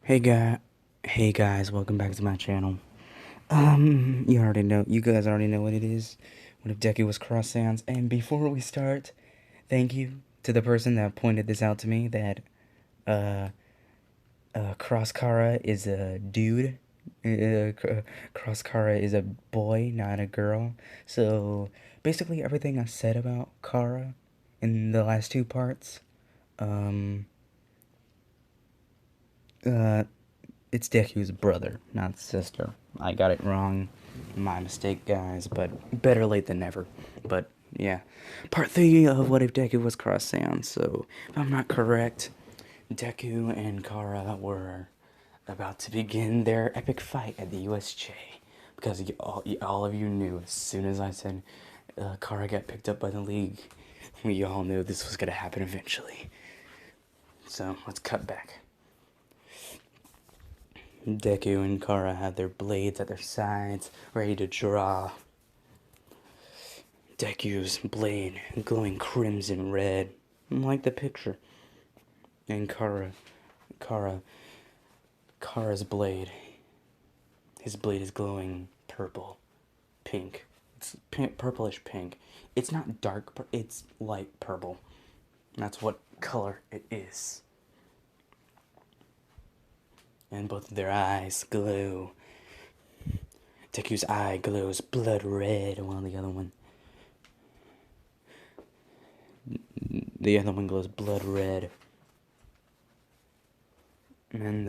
Hey guy, hey guys, welcome back to my channel. You guys already know what it is. What if Deku was cross sounds? And before we start, thank you to the person that pointed this out to me. That uh, Cross Kara is a dude. Cross Kara is a boy, not a girl. So basically, everything I said about Kara in the last two parts, um, uh, it's Deku's brother, not sister. I got it wrong. My mistake, guys, but better late than never. But yeah. Part 3 of What If Deku Was Cross Sound. So, if I'm not correct, Deku and Kara were about to begin their epic fight at the USJ. Because all of you knew as soon as I said Kara got picked up by the League, we all knew this was going to happen eventually. So, let's cut back. Deku and Kara had their blades at their sides, ready to draw. Deku's blade glowing crimson red, like the picture. And Kara's blade, his blade is glowing purple, pink. It's purplish pink. It's not dark, it's light purple. That's what color it is. And both of their eyes glow. Deku's eye glows blood red, while the other one glows blood red. And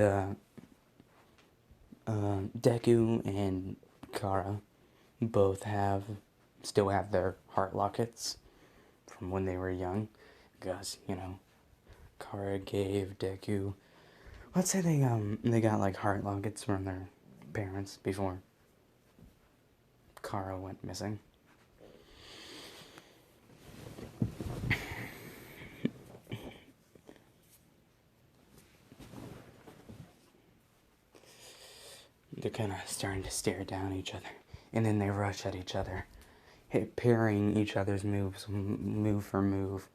Deku and Kara both still have their heart lockets from when they were young, because Kara gave Deku. Let's say they got like heart lockets from their parents before Kara went missing. They're kind of starting to stare down each other, and then they rush at each other, parrying each other's moves, move for move,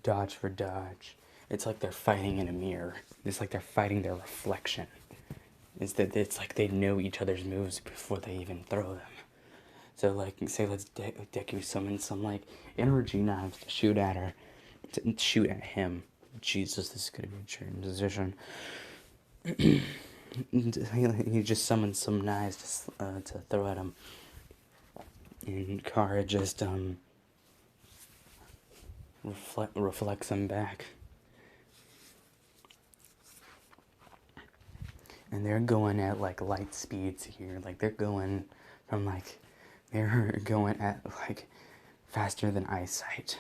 dodge for dodge. It's like they're fighting in a mirror. It's like they're fighting their reflection. It's like they know each other's moves before they even throw them. So like, say let's Deku summon some like energy knives to shoot at her, to shoot at him. Jesus, this is gonna be a transition. He just summons some knives to throw at him, and Kara just reflects them back. And they're going at like light speeds here. Like they're going at like faster than eyesight.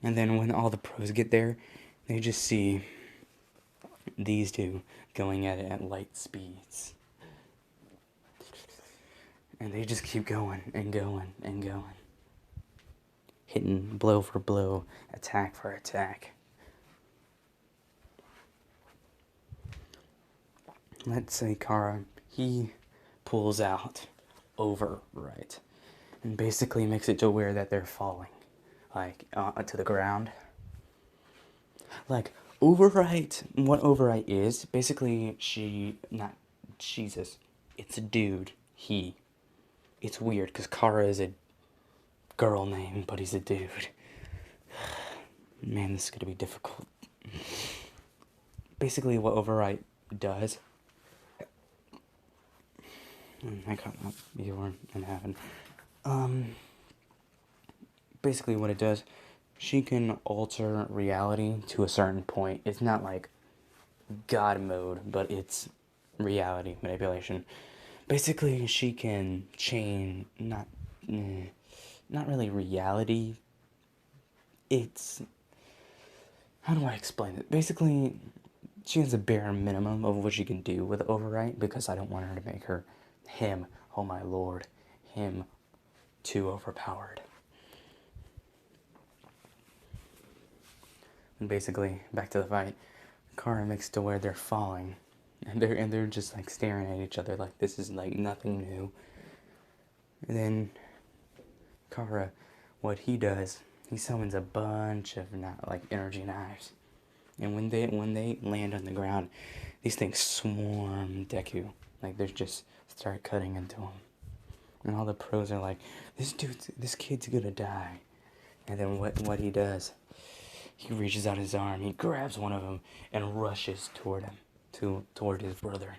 And then when all the pros get there, they just see these two going at it at light speeds. And they just keep going and going and going. Hitting blow for blow, attack for attack. Let's say Kara, he pulls out overwrite and basically makes it to where that they're falling, like to the ground. Like overwrite, what overwrite is basically not Jesus. It's a dude. He. It's weird because Kara is a girl name, but he's a dude. Man, this is gonna be difficult. Basically, what overwrite does. I cut up before it happened. Basically, what it does, she can alter reality to a certain point. It's not like God mode, but it's reality manipulation. Basically, she can change not really reality. It's, how do I explain it? Basically, she has a bare minimum of what she can do with overwrite, because I don't want her to make him, oh my lord, him too overpowered. And basically, back to the fight, Kara makes to where they're falling, and they're just like staring at each other like this is like nothing new. And then Kara, what he does, he summons a bunch of like energy knives, And when they land on the ground, these things swarm Deku. Like they just start cutting into him. And all the pros are like, this kid's gonna die. And then what he does, he reaches out his arm, he grabs one of them, and rushes toward him, toward his brother,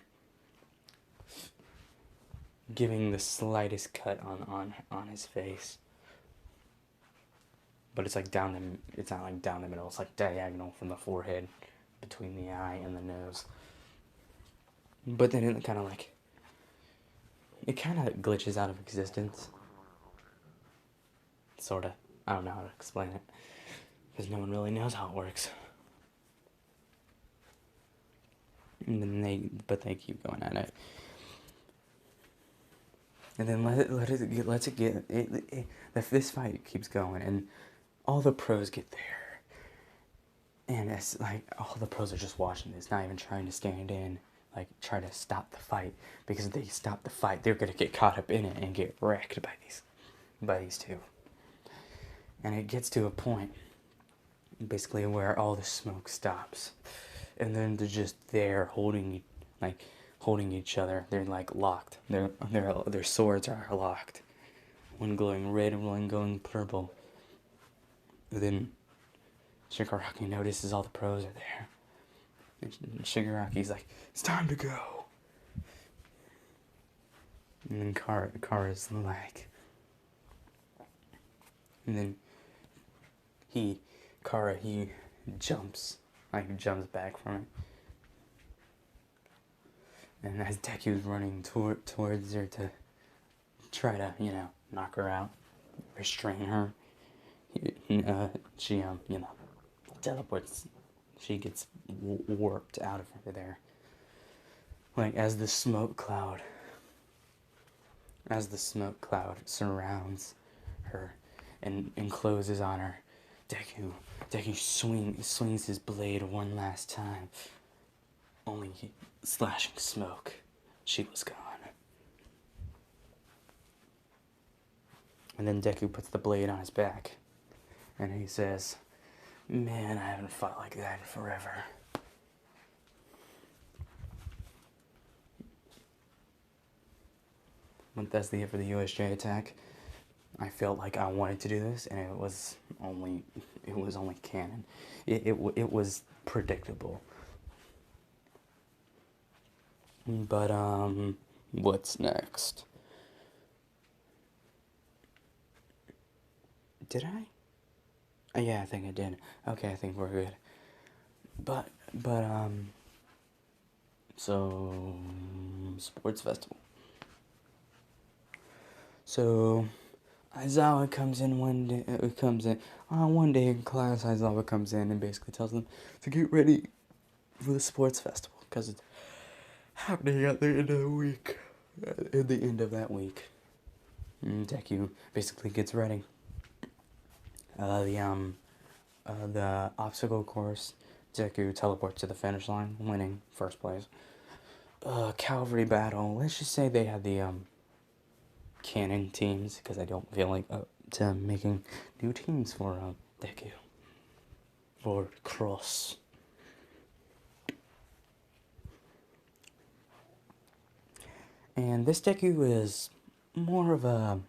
giving the slightest cut on his face. But it's like it's not like down the middle, it's like diagonal from the forehead, between the eye and the nose. But then it kind of glitches out of existence. Sorta. I don't know how to explain it. Because no one really knows how it works. And then they keep going at it. And then this fight keeps going, and all the pros get there. And it's like, all the pros are just watching this, not even trying to stand in, like, try to stop the fight. Because if they stop the fight, they're gonna get caught up in it and get wrecked by these two. And it gets to a point, basically, where all the smoke stops. And then they're just there holding each other. They're like locked. Their swords are locked. One glowing red and one glowing purple. And then Shigaraki notices all the pros are there. And Shigaraki's like, it's time to go. And then Kara's like, and then he jumps back from it. And as Deku's running towards her to try to, knock her out, restrain her, she, teleports. She gets warped out of there. Like, as the smoke cloud surrounds her and encloses on her, Deku swings his blade one last time, only slashing smoke. She was gone. And then Deku puts the blade on his back, and he says, man, I haven't fought like that in forever. But that's the hit for the USJ attack. I felt like I wanted to do this, and it was only canon. It was predictable. But what's next? Did I? Yeah, I think I did. Okay, I think we're good. But so sports festival. So Aizawa comes in one day. One day in class. Aizawa comes in and basically tells them to get ready for the sports festival because it's happening at the end of the week. At the end of that week, and Deku basically gets ready. The obstacle course, Deku teleports to the finish line, winning first place. Cavalry battle. Let's just say they had the canon teams, because I don't feel like to making new teams for Deku. For Cross. And this Deku is more of a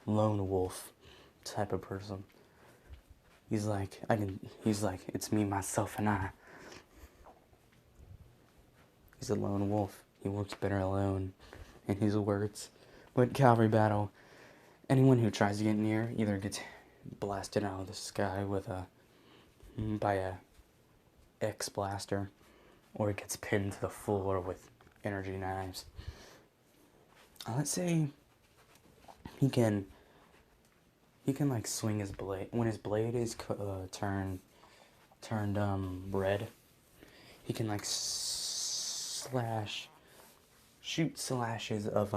lone wolf type of person. He's like, it's me, myself, and I. He's a lone wolf. He works better alone, in his words. But cavalry battle, anyone who tries to get near either gets blasted out of the sky by a X blaster, or it gets pinned to the floor with energy knives. Let's say he can like swing his blade. When his blade is turned red, he can like shoot slashes of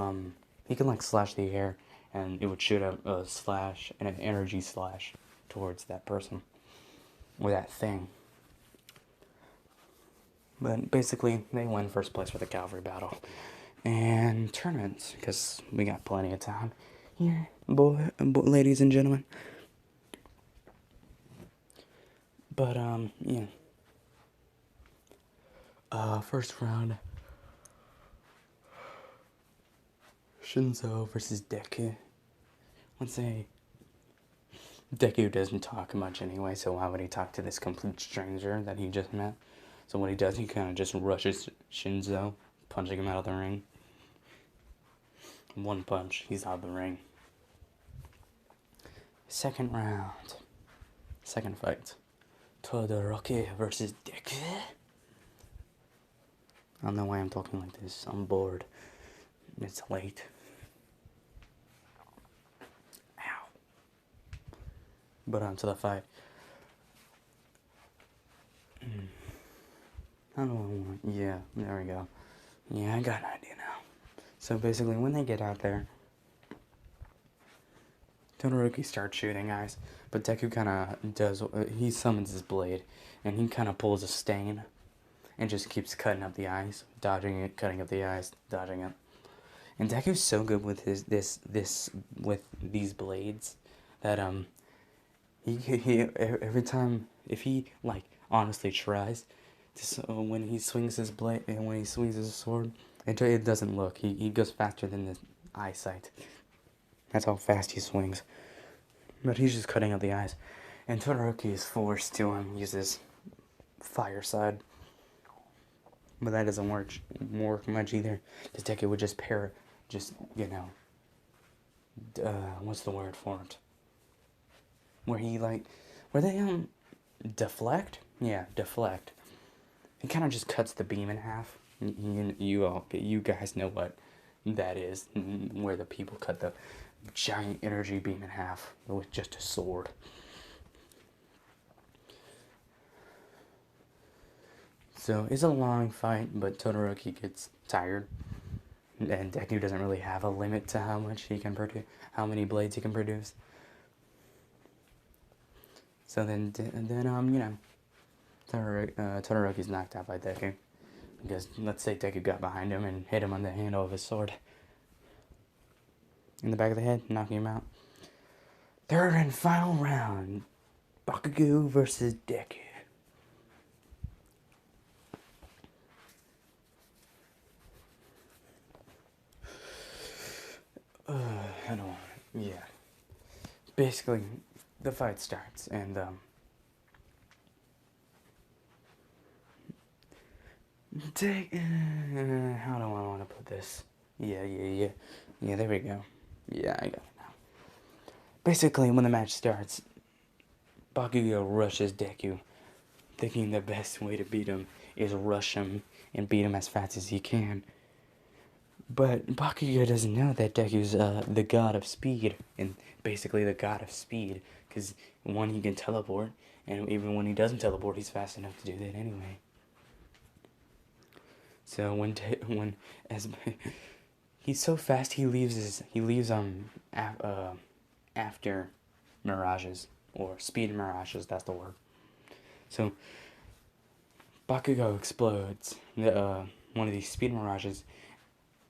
he can like slash the air, and it would shoot a slash and an energy slash towards that person or that thing. But basically, they win first place for the cavalry battle and tournaments, because we got plenty of time here, ladies and gentlemen. But yeah, First round, Shinzo versus Deku. Let's say Deku doesn't talk much anyway, so why would he talk to this complete stranger that he just met? So what he does, he kind of just rushes Shinzo, punching him out of the ring. One punch, he's out of the ring. Second round. Second fight. Todoroki versus Deku. I don't know why I'm talking like this. I'm bored. It's late. Ow. But on to the fight. I don't know. Yeah, there we go. Yeah, I got an idea now. So basically, when they get out there, Todoroki starts shooting guys, but Deku kind of does. He summons his blade, and he kind of pulls a stain, and just keeps cutting up the eyes, dodging it, cutting up the eyes, dodging it. And Deku's so good with with these blades that he every time if he like honestly tries to when he swings his blade and when he swings his sword, it doesn't look. He goes faster than the eyesight. That's how fast he swings. But he's just cutting out the eyes. And Todoroki is forced to use his fire side. But that doesn't work much either. Because Deku would just what's the word for it? Where they deflect? Yeah, deflect. He kind of just cuts the beam in half. You guys know what that is, where the people cut the giant energy beam in half with just a sword. So it's a long fight, but Todoroki gets tired, and Deku doesn't really have a limit to how much he can produce, how many blades he can produce. So then Todoroki's knocked out by Deku. Because let's say Deku got behind him and hit him on the handle of his sword. In the back of the head, knocking him out. Third and final round. Bakugo versus Deku. I don't want to. Yeah. Basically, the fight starts and how do I want to put this? Yeah, there we go. Yeah, I got it now. Basically, when the match starts, Bakugo rushes Deku, thinking the best way to beat him is rush him and beat him as fast as he can. But Bakugo doesn't know that Deku's the god of speed, and basically the god of speed, because one, he can teleport, and even when he doesn't teleport, he's fast enough to do that anyway. So he's so fast, he leaves after mirages, or speed mirages, that's the word. So Bakugo explodes one of these speed mirages,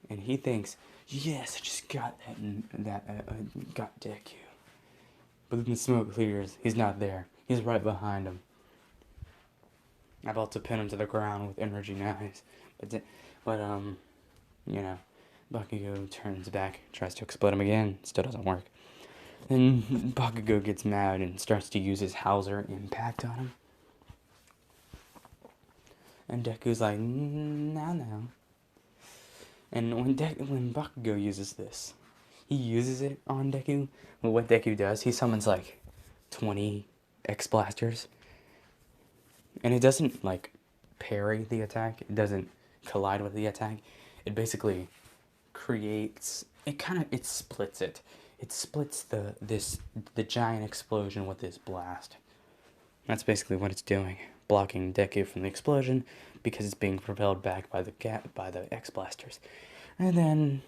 and he thinks, yes, I just got got Deku. But then the smoke clears, he's not there, he's right behind him, about to pin him to the ground with energy knives. But Bakugo turns back, tries to explode him again, still doesn't work. Then Bakugo gets mad and starts to use his Hauser impact on him. And Deku's like, no. And when Bakugo uses this, he uses it on Deku. Well, what Deku does, he summons like 20 X blasters. And it doesn't like parry the attack. It doesn't collide with the attack. It basically creates, it splits it. It splits the giant explosion with this blast. That's basically what it's doing, blocking Deku from the explosion because it's being propelled back by the X blasters. And then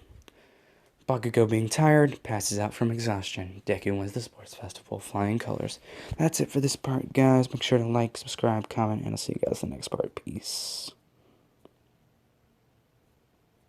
Bakugo, being tired, passes out from exhaustion. Deku wins the sports festival, flying colors. That's it for this part, guys. Make sure to like, subscribe, comment, and I'll see you guys in the next part. Peace.